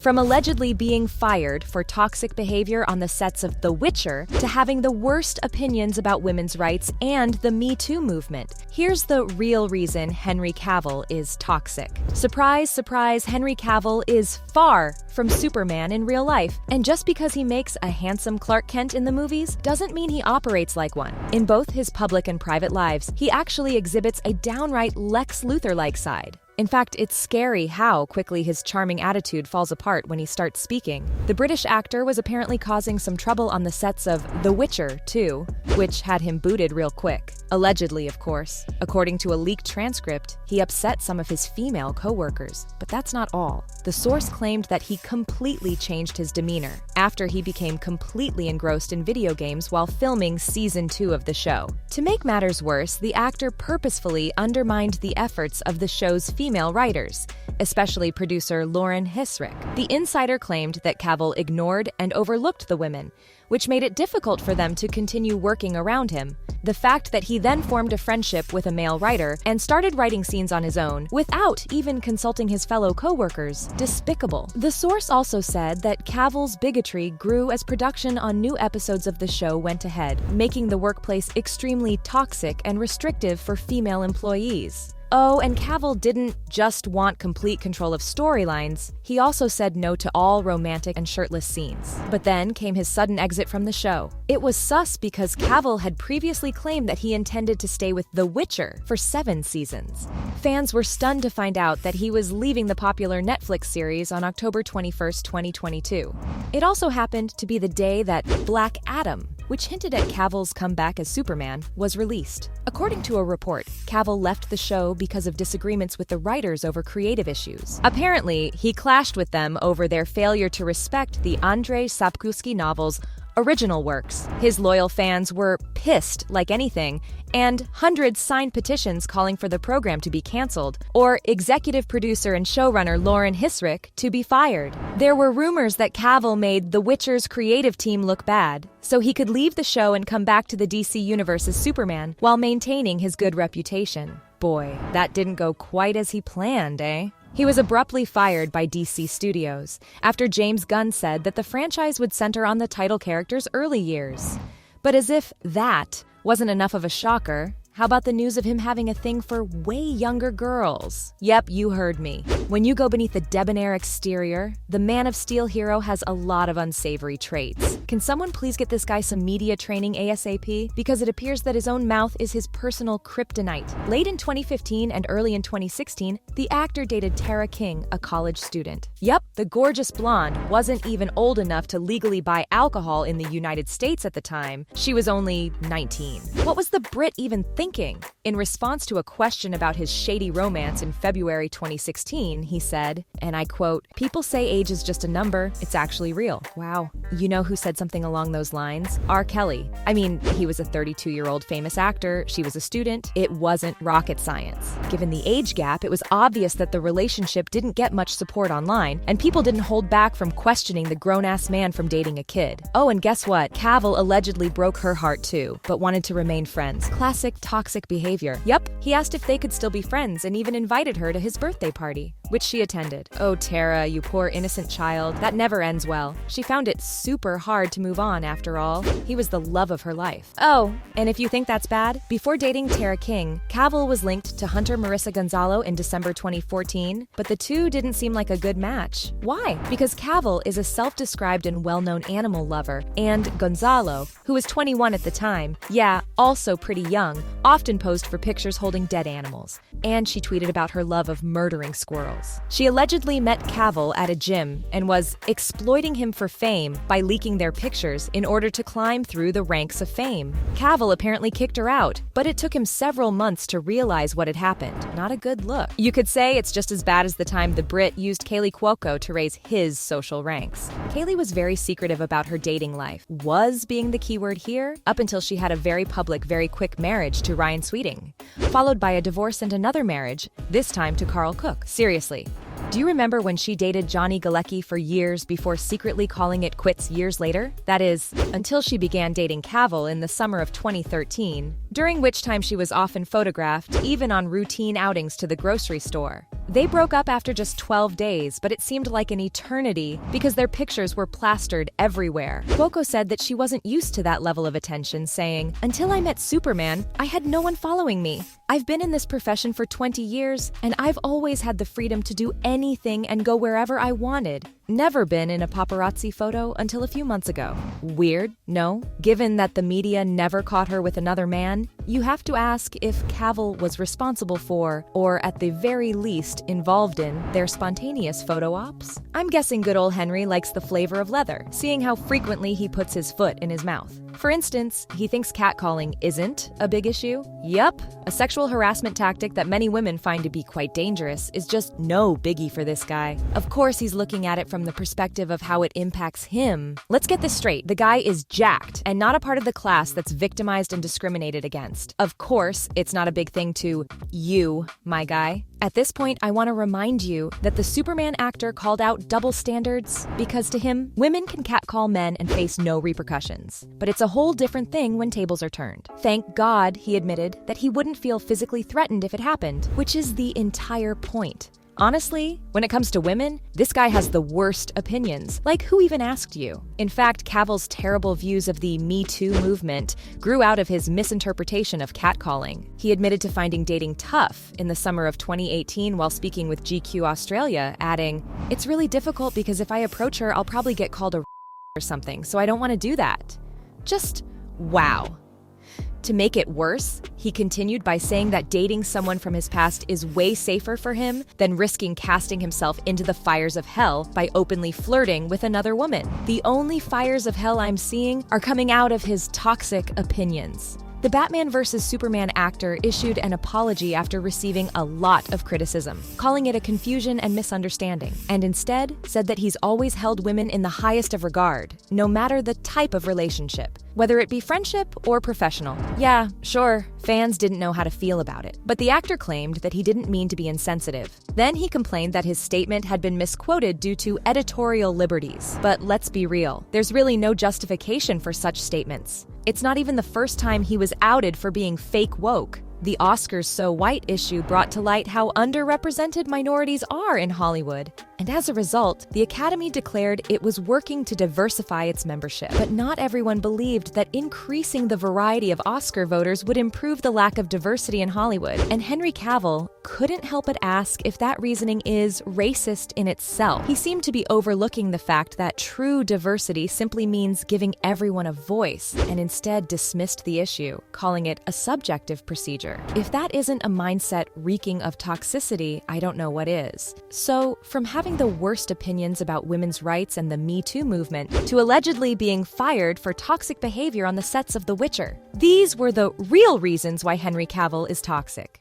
From allegedly being fired for toxic behavior on the sets of The Witcher to having the worst opinions about women's rights and the Me Too movement, here's the real reason Henry Cavill is toxic. Surprise, surprise, Henry Cavill is far from Superman in real life. And just because he makes a handsome Clark Kent in the movies doesn't mean he operates like one. In both his public and private lives, he actually exhibits a downright Lex Luthor-like side. In fact, it's scary how quickly his charming attitude falls apart when he starts speaking. The British actor was apparently causing some trouble on the sets of The Witcher 2, which had him booted real quick. Allegedly, of course. According to a leaked transcript, he upset some of his female co-workers. But that's not all. The source claimed that he completely changed his demeanor after he became completely engrossed in video games while filming season 2 of the show. To make matters worse, the actor purposefully undermined the efforts of the show's female writers, especially producer Lauren Hissrich. The insider claimed that Cavill ignored and overlooked the women, which made it difficult for them to continue working around him. The fact that he then formed a friendship with a male writer and started writing scenes on his own without even consulting his fellow co-workers, despicable. The source also said that Cavill's bigotry grew as production on new episodes of the show went ahead, making the workplace extremely toxic and restrictive for female employees. Oh, and Cavill didn't just want complete control of storylines, he also said no to all romantic and shirtless scenes. But then came his sudden exit from the show. It was sus because Cavill had previously claimed that he intended to stay with The Witcher for 7 seasons. Fans were stunned to find out that he was leaving the popular Netflix series on October 21st, 2022. It also happened to be the day that Black Adam, which hinted at Cavill's comeback as Superman, was released. According to a report, Cavill left the show because of disagreements with the writers over creative issues. Apparently, he clashed with them over their failure to respect the Andrzej Sapkowski novel's original works. His loyal fans were pissed like anything, and hundreds signed petitions calling for the program to be canceled, or executive producer and showrunner Lauren Hissrich to be fired. There were rumors that Cavill made The Witcher's creative team look bad, so he could leave the show and come back to the DC universe as Superman while maintaining his good reputation. Boy, that didn't go quite as he planned, eh? He was abruptly fired by DC Studios after James Gunn said that the franchise would center on the title character's early years. But as if that wasn't enough of a shocker, how about the news of him having a thing for way younger girls? Yep, you heard me. When you go beneath the debonair exterior, the Man of Steel hero has a lot of unsavory traits. Can someone please get this guy some media training ASAP? Because it appears that his own mouth is his personal kryptonite. Late in 2015 and early in 2016, the actor dated Tara King, a college student. Yep, the gorgeous blonde wasn't even old enough to legally buy alcohol in the United States at the time. She was only 19. What was the Brit even thinking? In response to a question about his shady romance in February 2016, he said, and I quote, "People say age is just a number, it's actually real." Wow. You know who said something along those lines? R. Kelly. I mean, he was a 32-year-old famous actor, she was a student. It wasn't rocket science. Given the age gap, it was obvious that the relationship didn't get much support online, and people didn't hold back from questioning the grown-ass man from dating a kid. Oh, and guess what? Cavill allegedly broke her heart too, but wanted to remain friends. Classic toxic behavior. Yup, he asked if they could still be friends and even invited her to his birthday party, which she attended. Oh, Tara, you poor innocent child. That never ends well. She found it super hard to move on after all. He was the love of her life. Oh, and if you think that's bad, before dating Tara King, Cavill was linked to Hunter Marissa Gonzalo in December 2014, but the two didn't seem like a good match. Why? Because Cavill is a self-described and well-known animal lover, and Gonzalo, who was 21 at the time, yeah, also pretty young, often posed for pictures holding dead animals. And she tweeted about her love of murdering squirrels. She allegedly met Cavill at a gym and was exploiting him for fame by leaking their pictures in order to climb through the ranks of fame. Cavill apparently kicked her out, but it took him several months to realize what had happened. Not a good look. You could say it's just as bad as the time the Brit used Kaylee Cuoco to raise his social ranks. Kaylee was very secretive about her dating life. Was being the keyword here, up until she had a very public, very quick marriage to Ryan Sweeting, followed by a divorce and another marriage, this time to Carl Cook. Seriously, Do you remember when she dated Johnny Galecki for years before secretly calling it quits years later? That is, until she began dating Cavill in the summer of 2013, during which time she was often photographed, even on routine outings to the grocery store. They broke up after just 12 days, but it seemed like an eternity because their pictures were plastered everywhere. Boko said that she wasn't used to that level of attention, saying, "Until I met Superman, I had no one following me. I've been in this profession for 20 years, and I've always had the freedom to do anything and go wherever I wanted. Never been in a paparazzi photo until a few months ago." Weird, no? Given that the media never caught her with another man, you have to ask if Cavill was responsible for, or at the very least involved in, their spontaneous photo ops. I'm guessing good old Henry likes the flavor of leather, seeing how frequently he puts his foot in his mouth. For instance, he thinks catcalling isn't a big issue. Yup, a sexual harassment tactic that many women find to be quite dangerous is just no biggie for this guy. Of course, he's looking at it from the perspective of how it impacts him. Let's get this straight. The guy is jacked and not a part of the class that's victimized and discriminated against. Of course, it's not a big thing to you, my guy. At this point, I want to remind you that the Superman actor called out double standards because to him, women can catcall men and face no repercussions. But it's a whole different thing when tables are turned. Thank God, he admitted, that he wouldn't feel physically threatened if it happened, which is the entire point. Honestly, when it comes to women, this guy has the worst opinions. Like, who even asked you? In fact, Cavill's terrible views of the Me Too movement grew out of his misinterpretation of catcalling. He admitted to finding dating tough in the summer of 2018 while speaking with GQ Australia, adding, "It's really difficult because if I approach her, I'll probably get called a or something, so I don't want to do that." Just wow. To make it worse, he continued by saying that dating someone from his past is way safer for him than risking casting himself into the fires of hell by openly flirting with another woman. The only fires of hell I'm seeing are coming out of his toxic opinions. The Batman vs. Superman actor issued an apology after receiving a lot of criticism, calling it a confusion and misunderstanding, and instead said that he's always held women in the highest of regard, no matter the type of relationship, whether it be friendship or professional. Yeah, sure, fans didn't know how to feel about it, but the actor claimed that he didn't mean to be insensitive. Then he complained that his statement had been misquoted due to editorial liberties. But let's be real, there's really no justification for such statements. It's not even the first time he was outed for being fake woke. The Oscars So White issue brought to light how underrepresented minorities are in Hollywood. And as a result, the Academy declared it was working to diversify its membership. But not everyone believed that increasing the variety of Oscar voters would improve the lack of diversity in Hollywood. And Henry Cavill couldn't help but ask if that reasoning is racist in itself. He seemed to be overlooking the fact that true diversity simply means giving everyone a voice, and instead dismissed the issue, calling it a subjective procedure. If that isn't a mindset reeking of toxicity, I don't know what is. So, from having the worst opinions about women's rights and the Me Too movement, to allegedly being fired for toxic behavior on the sets of The Witcher, these were the real reasons why Henry Cavill is toxic.